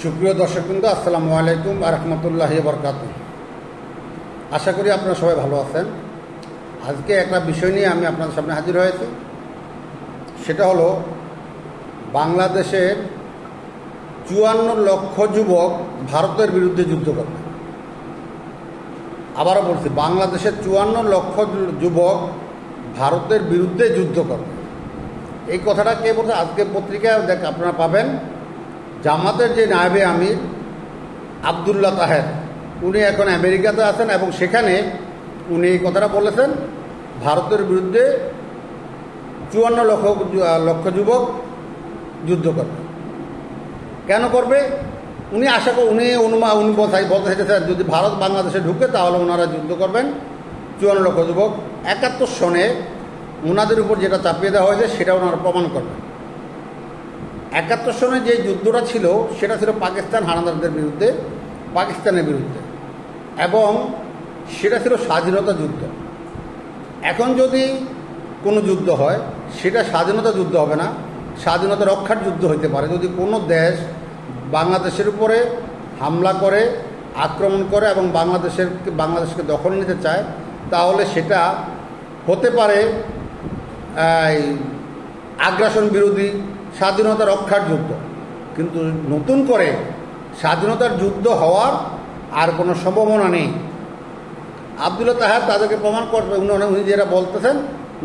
সুপ্রিয় দর্শকবৃন্দ, আসসালামু আলাইকুম ওয়া রাহমাতুল্লাহি ওয়া বারাকাতুহু। আশা করি আপনারা সবাই ভালো আছেন। আজকে একটা বিষয় নিয়ে আমি আপনাদের সামনে হাজির হয়েছি। সেটা হলো বাংলাদেশের ৫৪ লক্ষ যুবক ভারতের বিরুদ্ধে যুদ্ধ করবে। আবারও বলছি, বাংলাদেশের ৫৪ লক্ষ যুবক ভারতের বিরুদ্ধে যুদ্ধ করবে। এই কথাটা কে বলছে? আজকে পত্রিকায় আপনারা পাবেন। জামাতের যে নায়েবে আমির আবদুল্লাহ তাহের, উনি এখন আমেরিকাতে আছেন এবং সেখানে উনি এই কথাটা বলেছেন, ভারতের বিরুদ্ধে ৫৪ লক্ষ যুবক যুদ্ধ করবে। কেন করবে? উনি আশা করেন, উনি বলতে চাইছেন যদি ভারত বাংলাদেশে ঢুকে তাহলে ওনারা যুদ্ধ করবেন ৫৪ লক্ষ যুবক। ৭১ সনে ওনাদের উপর যেটা চাপিয়ে দেওয়া হয়েছে সেটা ওনারা প্রমাণ করবেন। ৭১ সনে যে যুদ্ধটা ছিল সেটা ছিল পাকিস্তান হানাদারদের বিরুদ্ধে, পাকিস্তানের বিরুদ্ধে, এবং সেটা ছিল স্বাধীনতা যুদ্ধ। এখন যদি কোনো যুদ্ধ হয় সেটা স্বাধীনতা যুদ্ধ হবে না, স্বাধীনতা রক্ষার যুদ্ধ হতে পারে। যদি কোনো দেশ বাংলাদেশের উপরে হামলা করে, আক্রমণ করে এবং বাংলাদেশকে দখল নিতে চায়, তাহলে সেটা হতে পারে আগ্রাসন বিরোধী স্বাধীনতা রক্ষার যুদ্ধ। কিন্তু নতুন করে স্বাধীনতার যুদ্ধ হওয়ার আর কোনো সম্ভাবনা নেই। আবদুল্লাহ তাহের তাদেরকে প্রমাণ করবে, উনি যেটা বলতেছেন,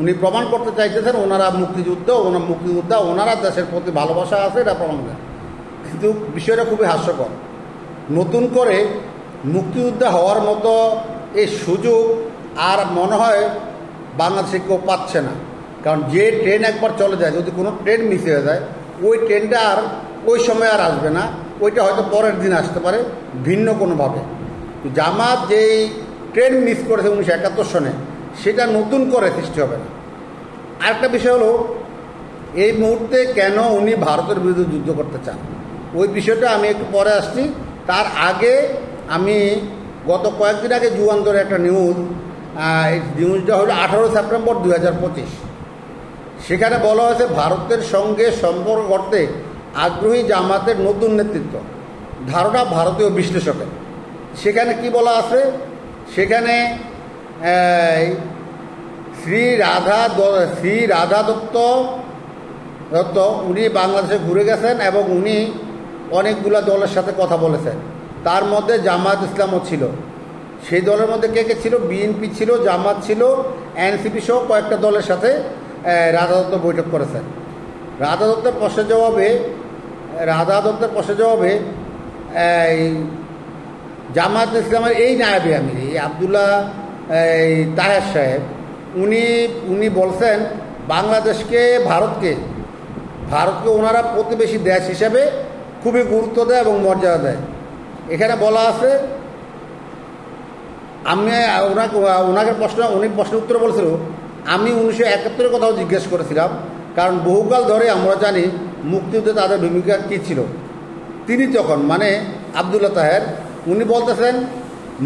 উনি প্রমাণ করতে চাইতেছেন ওনারা মুক্তিযোদ্ধা, ওনারা দেশের প্রতি ভালোবাসা আছে, এটা প্রমাণ দেন। কিন্তু বিষয়টা খুবই হাস্যকর। নতুন করে মুক্তিযোদ্ধা হওয়ার মতো এই সুযোগ আর মনে হয় বাংলাদেশে কেউ পাচ্ছে না। কারণ যে ট্রেন একবার চলে যায়, যদি কোনো ট্রেন মিস হয়ে যায়, ওই ট্রেনটা আর ওই সময় আর আসবে না, ওইটা হয়তো পরের দিন আসতে পারে ভিন্ন কোনোভাবে। জামাত যেই ট্রেন মিস করেছে ১৯৭১ সনে, সেটা নতুন করে সৃষ্টি হবে না। আরেকটা বিষয় হলো, এই মুহূর্তে কেন উনি ভারতের বিরুদ্ধে যুদ্ধ করতে চান, ওই বিষয়টা আমি একটু পরে আসছি। তার আগে আমি গত কয়েকদিন আগে যুগান্তরে একটা নিউজটা হলো ১৮ সেপ্টেম্বর ২০২৫। সেখানে বলা হয়েছে ভারতের সঙ্গে সম্পর্ক করতে আগ্রহী জামাতের নতুন নেতৃত্ব, ধারণা ভারতীয় বিশ্লেষকের। সেখানে কি বলা আছে? সেখানে শ্রী রাধা দত্ত উনি বাংলাদেশে ঘুরে গেছেন এবং উনি অনেকগুলো দলের সাথে কথা বলেছেন। তার মধ্যে জামাত ইসলামও ছিল। সেই দলের মধ্যে কে কে ছিল? বিএনপি ছিল, জামাত ছিল, এনসিপি সহ কয়েকটা দলের সাথে রাধা দত্ত বৈঠক করেছেন। রাধা দত্তের প্রশ্নের জবাবে জামাত ইসলামের এই নায়েবে আমির আবদুল্লাহ তাহের সাহেব উনি বলছেন বাংলাদেশকে, ভারতকে ওনারা প্রতিবেশী দেশ হিসেবে খুবই গুরুত্ব দেয় এবং মর্যাদা দেয়। এখানে বলা আছে, আমি ওনাকে প্রশ্নের উত্তর বলছিল, আমি ১৯৭১ কথাও জিজ্ঞেস করেছিলাম, কারণ বহুকাল ধরে আমরা জানি মুক্তিযুদ্ধে তাদের ভূমিকা কী ছিল। তিনি তখন আবদুল্লাহ তাহের উনি বলতেছেন,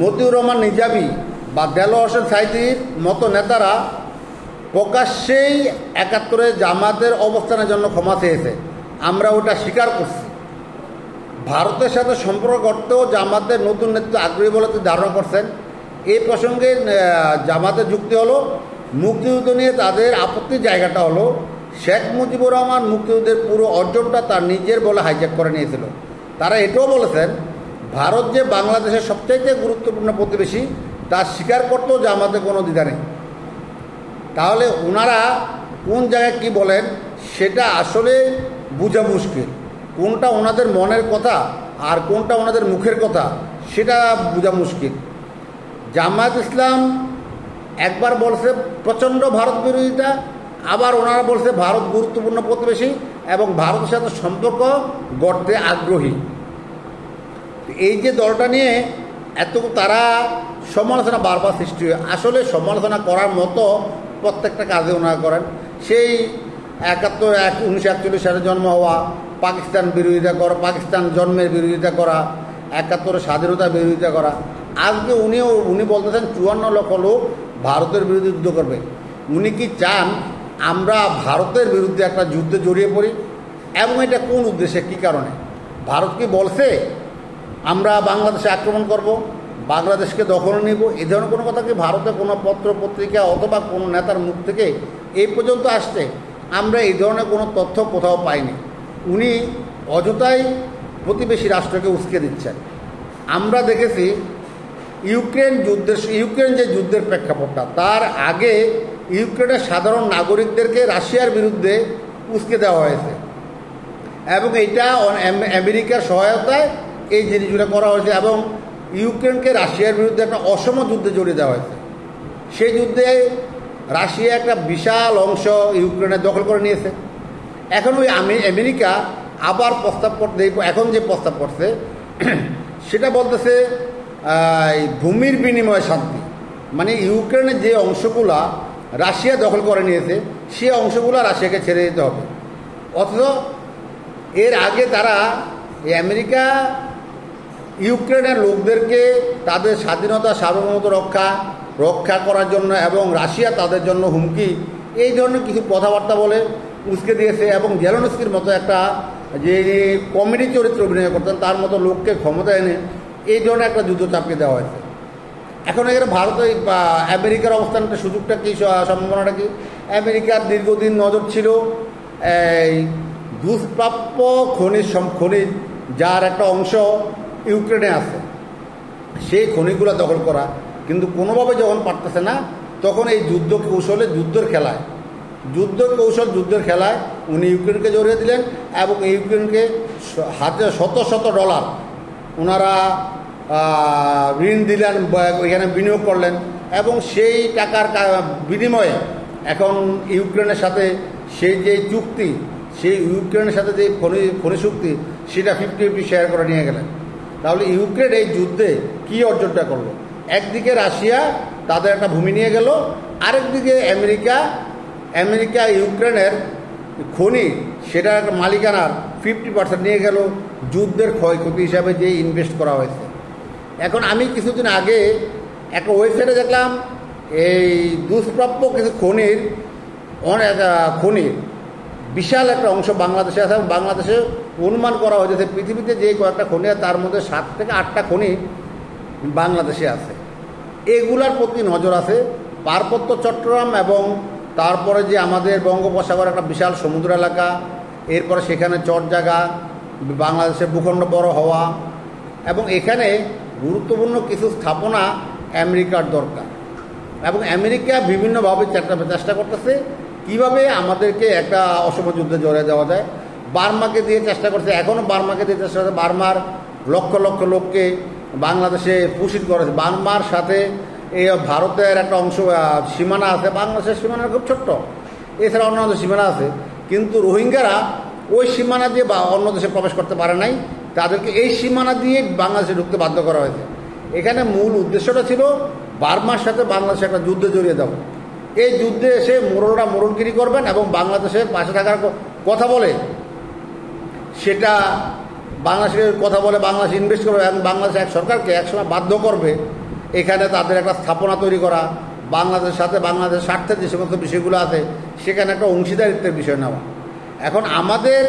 মতিউর রহমান নিজামী বা দেলোয়ার হোসেন সাঈদীর মতো নেতারা প্রকাশ্যেই ৭১ জামাতের অবস্থানের জন্য ক্ষমা চেয়েছে, আমরা ওটা স্বীকার করছি। ভারতের সাথে সম্পর্ক করতেও জামাতের নতুন নেতৃত্ব আগ্রহী বলে তিনি ধারণা করছেন। এই প্রসঙ্গে জামাতের যুক্তি হলো, মুক্তিযুদ্ধ নিয়ে তাদের আপত্তির জায়গাটা হলো শেখ মুজিবুর রহমান মুক্তিযুদ্ধের পুরো অর্জনটা তার নিজের বলে হাইজ্যাক করে নিয়েছিল। তারা এটাও বলেছেন, ভারত যে বাংলাদেশের সবচাইতে গুরুত্বপূর্ণ প্রতিবেশী তা স্বীকার করতেও জামাতে কোনো দ্বিধা নেই। তাহলে ওনারা কোন জায়গায় কি বলেন সেটা আসলে বোঝা মুশকিল। কোনটা ওনাদের মনের কথা আর কোনটা ওনাদের মুখের কথা সেটা বোঝা মুশকিল। জামায়াত ইসলাম একবার বলছে প্রচণ্ড ভারত বিরোধিতা, আবার ওনারা বলছে ভারত গুরুত্বপূর্ণ প্রতিবেশী এবং ভারতের সাথে সম্পর্ক গড়তে আগ্রহী। এই যে দলটা নিয়ে তারা সমালোচনা বারবার সৃষ্টি হয়। আসলে সমালোচনা করার মতো প্রত্যেকটা কাজে ওনারা করেন। সেই 1941 সালে জন্ম হওয়া, পাকিস্তান বিরোধিতা করা, পাকিস্তান জন্মের বিরোধিতা করা, ৭১ স্বাধীনতার বিরোধিতা করা। আজকে উনি বলতেছেন ৫৪ লক্ষ লোক ভারতের বিরুদ্ধে যুদ্ধ করবে। উনি কি চান আমরা ভারতের বিরুদ্ধে একটা যুদ্ধে জড়িয়ে পড়ি? এবং এটা কোন উদ্দেশ্যে, কী কারণে? ভারত কি বলছে আমরা বাংলাদেশে আক্রমণ করব, বাংলাদেশকে দখলে নিব? এই ধরনের কোনো কথা কি ভারতে কোনো পত্র পত্রিকা অথবা কোনো নেতার মুখ থেকে এই পর্যন্ত আসছে? আমরা এই ধরনের কোনো তথ্য কোথাও পাইনি। উনি অযথাই প্রতিবেশী রাষ্ট্রকে উস্কে দিচ্ছেন। আমরা দেখেছি ইউক্রেন যে যুদ্ধের প্রেক্ষাপটটা, তার আগে ইউক্রেনের সাধারণ নাগরিকদেরকে রাশিয়ার বিরুদ্ধে উস্কে দেওয়া হয়েছে এবং এটা আমেরিকার সহায়তায় এই জিনিসগুলো করা হয়েছে এবং ইউক্রেনকে রাশিয়ার বিরুদ্ধে একটা অসম যুদ্ধে জড়িয়ে দেওয়া হয়েছে। সেই যুদ্ধে রাশিয়া একটা বিশাল অংশ ইউক্রেনের দখল করে নিয়েছে। এখন ওই আমেরিকা আবার প্রস্তাব করতে, এখন যে প্রস্তাব করছে সেটা বলতেছে ভূমির বিনিময়ে শান্তি, মানে ইউক্রেনের যে অংশগুলা রাশিয়া দখল করে নিয়েছে সে অংশগুলো রাশিয়াকে ছেড়ে দিতে হবে। অথচ এর আগে তারা আমেরিকা ইউক্রেনের লোকদেরকে তাদের স্বাধীনতা সার্বভৌমত্ব রক্ষা করার জন্য এবং রাশিয়া তাদের জন্য হুমকি, এই ধরনের কিছু কথাবার্তা বলে উস্কে দিয়েছে এবং জেলেনস্কির মতো একটা যে কমেডি চরিত্র অভিনয় করতেন তার মতো লোককে ক্ষমতা এনে এই ধরনের একটা যুদ্ধ চাপিয়ে দেওয়া হয়েছে। এখন এখানে ভারত আমেরিকার অবস্থানটা সুযোগটা কী, সম্ভাবনাটা কি? আমেরিকার দীর্ঘদিন নজর ছিল এই দুষ্প্রাপ্য খনিজ যার একটা অংশ ইউক্রেনে আছে, সেই খনিগুলো দখল করা, কিন্তু কোনোভাবে যখন পারতেছে না তখন এই যুদ্ধের খেলায় উনি ইউক্রেনকে জড়িয়ে দিলেন এবং ইউক্রেনকে হাতে শত শত ডলার ওনারা ঋণ দিলেন, এখানে বিনিয়োগ করলেন এবং সেই টাকার বিনিময়ে এখন ইউক্রেনের সাথে সেই যে চুক্তি, সেই ইউক্রেনের সাথে যে খনি চুক্তি সেটা 50-50 শেয়ার করে নিয়ে গেলেন। তাহলে ইউক্রেন এই যুদ্ধে কী অর্জনটা করলো? একদিকে রাশিয়া তাদের একটা ভূমি নিয়ে গেল, আরেকদিকে আমেরিকা ইউক্রেনের খনি সেটার একটা মালিকানার 50% নিয়ে গেল যুদ্ধের ক্ষয়ক্ষতি হিসাবে যে ইনভেস্ট করা হয়েছে। এখন আমি কিছুদিন আগে একটা ওয়েবসাইটে দেখলাম এই দুষ্প্রাপ্য কিছু খনির বিশাল একটা অংশ বাংলাদেশে আছে এবং বাংলাদেশে অনুমান করা হয়েছে পৃথিবীতে যে কয়েকটা খনি আছে তার মধ্যে 7 থেকে 8টা খনি বাংলাদেশে আছে। এগুলার প্রতি নজর আছে। পার্বত্য চট্টগ্রাম এবং তারপরে যে আমাদের বঙ্গোপসাগর একটা বিশাল সমুদ্র এলাকা, এরপরে সেখানে চর জায়গা, বাংলাদেশের ভূখণ্ড বড় হওয়া এবং এখানে গুরুত্বপূর্ণ কিছু স্থাপনা আমেরিকার দরকার এবং আমেরিকা বিভিন্নভাবে চেষ্টা করতেছে কীভাবে আমাদেরকে একটা অসম যুদ্ধে জড়িয়ে দেওয়া যায়। বার্মাকে দিয়ে চেষ্টা করছে, এখনও বার্মাকে দিয়ে চেষ্টা করছে, বার্মার লক্ষ লক্ষ লোককে বাংলাদেশে পুষিত করেছে। বার্মার সাথে এই ভারতের একটা অংশ সীমানা আছে, বাংলাদেশের সীমানা খুব ছোট্ট, এছাড়া অন্য সীমানা আছে, কিন্তু রোহিঙ্গারা ওই সীমানা দিয়ে অন্য দেশে প্রবেশ করতে পারে নাই, তাদেরকে এই সীমানা দিয়ে বাংলাদেশে ঢুকতে বাধ্য করা হয়েছে। এখানে মূল উদ্দেশ্যটা ছিল বার্মার সাথে বাংলাদেশে একটা যুদ্ধে জড়িয়ে দেওয়া। এই যুদ্ধে এসে মোড়লরা মোড়লগিরি করবেন এবং বাংলাদেশের পাশে থাকার কথা বলে সেটা বাংলাদেশের কথা বলে বাংলাদেশ ইনভেস্ট করবে এবং বাংলাদেশ এক সরকারকে একসময় বাধ্য করবে এখানে তাদের একটা স্থাপনা তৈরি করা, বাংলাদেশের সাথে বাংলাদেশের স্বার্থের যে সমস্ত বিষয়গুলো আছে সেখানে একটা অংশীদারিত্বের বিষয় নেওয়া। এখন আমাদের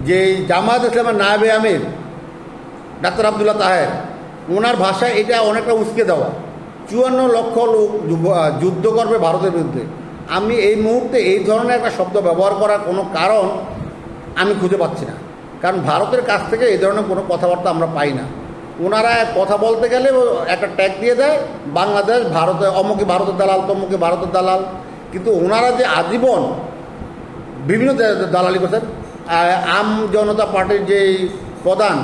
যে জামায়াত ইসলামের নায়েবে আমির ডাক্তার আবদুল্লাহ তাহের, ওনার ভাষায় এটা অনেকটা উস্কে দেওয়া। 54 লক্ষ লোক যুদ্ধ করবে ভারতের বিরুদ্ধে। আমি এই মুহূর্তে এই ধরনের একটা শব্দ ব্যবহার করার কোনো কারণ আমি খুঁজে পাচ্ছি না, কারণ ভারতের কাছ থেকে এই ধরনের কোনো কথাবার্তা আমরা পাই না। ওনারা কথা বলতে গেলে একটা ট্যাগ দিয়ে দেয় বাংলাদেশ ভারতে, অমুকে ভারতের দালাল, তমুকে ভারতের দালাল, কিন্তু ওনারা যে আজীবন বিভিন্ন দালালি করছেন। আম জনতা পার্টির যে প্রধান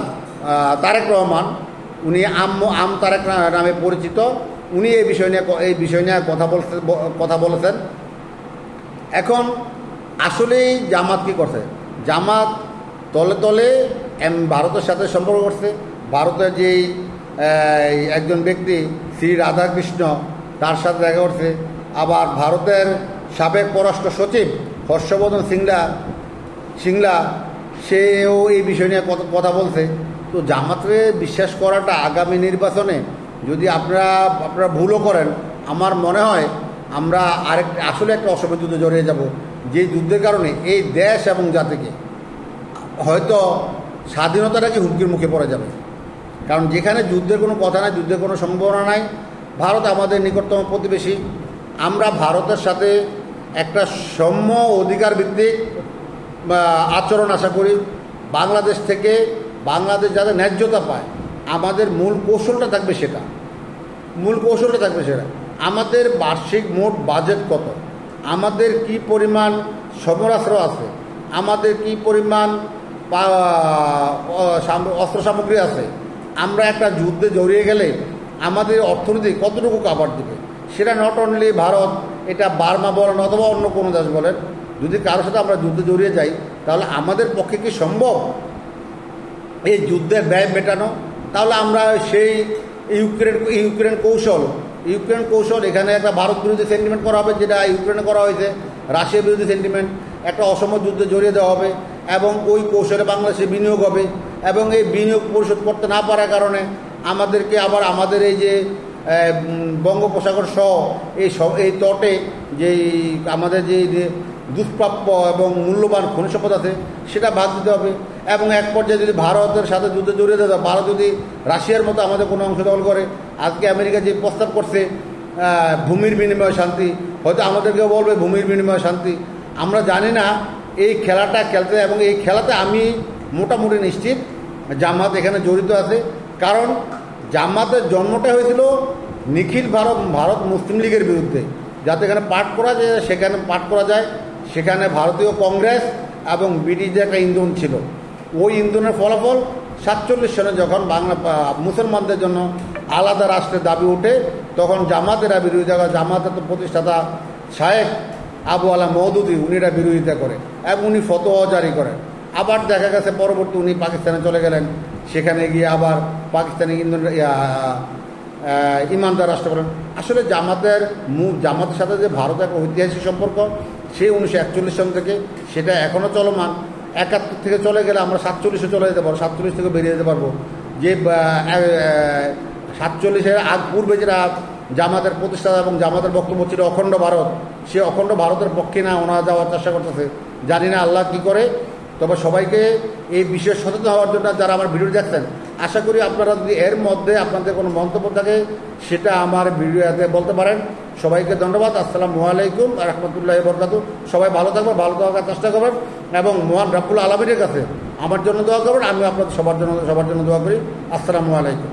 তারেক রহমান, উনি আম তারেক নামে পরিচিত, উনি এই বিষয় নিয়ে কথা বলেছেন। এখন আসলেই জামাত কী করছে? জামাত তলে তলে ভারতের সাথে সম্পর্ক করছে। ভারতের যেই একজন ব্যক্তি শ্রী রাধাকৃষ্ণ, তার সাথে দেখা করছে। আবার ভারতের সাবেক পররাষ্ট্র সচিব হর্ষবর্ধন সিংলা সেও এই বিষয় নিয়ে কথা বলছে। তো জামাতরে বিশ্বাস করাটা আগামী নির্বাচনে যদি আপনারা ভুলও করেন, আমার মনে হয় আমরা আসলে একটা অসম যুদ্ধে জড়িয়ে যাব, যে যুদ্ধের কারণে এই দেশ এবং জাতিকে হয়তো স্বাধীনতাটাকে হুমকির মুখে পড়ে যাবে। কারণ যেখানে যুদ্ধের কোনো কথা নাই, যুদ্ধের কোনো সম্ভাবনা নাই, ভারত আমাদের নিকটতম প্রতিবেশী, আমরা ভারতের সাথে একটা সাম্য অধিকার ভিত্তিক আচরণ আশা করি। বাংলাদেশ থেকে বাংলাদেশ যাতে ন্যায্যতা পায়, আমাদের মূল কৌশলটা থাকবে সেটা, আমাদের বার্ষিক মোট বাজেট কত, আমাদের কি পরিমাণ সমরাস্ত্র আছে, আমাদের কি পরিমাণ অস্ত্র সামগ্রী আছে, আমরা একটা যুদ্ধে জড়িয়ে গেলে আমাদের অর্থনীতি কতটুকু কাভার দেবে, সেটা নট অনলি ভারত, এটা বার্মা বলেন অথবা অন্য কোনো দেশ বলেন, যদি কারোর সাথে আমরা যুদ্ধে জড়িয়ে যাই তাহলে আমাদের পক্ষে কি সম্ভব এই যুদ্ধের ব্যয় মেটানো? তাহলে আমরা সেই ইউক্রেন কৌশল এখানে একটা ভারত বিরোধী সেন্টিমেন্ট করা হবে, যেটা ইউক্রেনে করা হয়েছে, রাশিয়া বিরোধী সেন্টিমেন্ট, একটা অসম যুদ্ধে জড়িয়ে দেওয়া হবে এবং ওই কৌশলে বাংলাদেশে বিনিয়োগ হবে এবং এই বিনিয়োগ পরিশোধ করতে না পারার কারণে আমাদেরকে আবার আমাদের এই যে বঙ্গোপসাগর সহ এই তটে যেই আমাদের যে দুষ্প্রাপ্য এবং মূল্যবান খনিজ সম্পদ আছে সেটা ভাগ দিতে হবে। এবং এক পর্যায়ে যদি ভারতের সাথে যুদ্ধে জড়িয়ে দেওয়া, ভারত যদি রাশিয়ার মতো আমাদের কোনো অংশ দখল করে, আজকে আমেরিকা যে প্রস্তাব করছে ভূমির বিনিময়ে শান্তি, হয়তো আমাদেরকেও বলবে ভূমির বিনিময়ে শান্তি, আমরা জানি না এই খেলাটা খেলতে। এবং এই খেলাতে আমি মোটামুটি নিশ্চিত জামাত এখানে জড়িত আছে, কারণ জামাতের জন্মটা হয়েছিল নিখিল ভারত মুসলিম লীগের বিরুদ্ধে, যাতে এখানে পাঠ করা যায়, সেখানে পাঠ করা যায়, সেখানে ভারতীয় কংগ্রেস এবং ব্রিটিশদের একটা ইন্ধন ছিল। ওই ইন্ধনের ফলাফল 47 সনে যখন মুসলমানদের জন্য আলাদা রাষ্ট্রের দাবি ওঠে, তখন জামাতেরা বিরোধিতা করে। জামাতের তো প্রতিষ্ঠাতা শায়েখ আবু আলা মওদুদি, উনিরা বিরোধিতা করে এবং উনি ফতোয়া জারি করেন। আবার দেখা গেছে পরবর্তী উনি পাকিস্তানে চলে গেলেন, সেখানে গিয়ে আবার পাকিস্তানি ইমানদার রাষ্ট্র করেন। আসলে জামাতের সাথে যে ভারতের একটা ঐতিহাসিক সম্পর্ক, সেই 1941 সন থেকে সেটা এখনও চলমান। 71 থেকে চলে গেলে আমরা 47-এ চলে যেতে পারবো, 47 থেকে বেরিয়ে যেতে পারবো। যে 47-এর আগ পূর্বে যেটা জামাতের প্রতিষ্ঠাতা এবং জামাতের বক্তব্য ছিল অখণ্ড ভারত, সে অখণ্ড ভারতের পক্ষে না ওনারা যাওয়ার চেষ্টা করতেছে। জানি না আল্লাহ কী করে। তবে সবাইকে এই বিষয়ে সচেতন হওয়ার জন্য যারা আমার ভিডিও দেখছেন, আশা করি আপনারা যদি এর মধ্যে আপনাদের কোনো মন্তব্য থাকে সেটা আমার ভিডিওতে বলতে পারেন। সবাইকে ধন্যবাদ। আসসালামু আলাইকুম রহমতুল্লাহি ওয়া বারাকাতুহু। সবাই ভালো থাকবেন, ভালো থাকার চেষ্টা করবেন এবং মহান রব্বুল আলামিনের কাছে আমার জন্য দোয়া করবেন। আমি আপনাদের সবার জন্য দোয়া করি। আসসালামু আলাইকুম।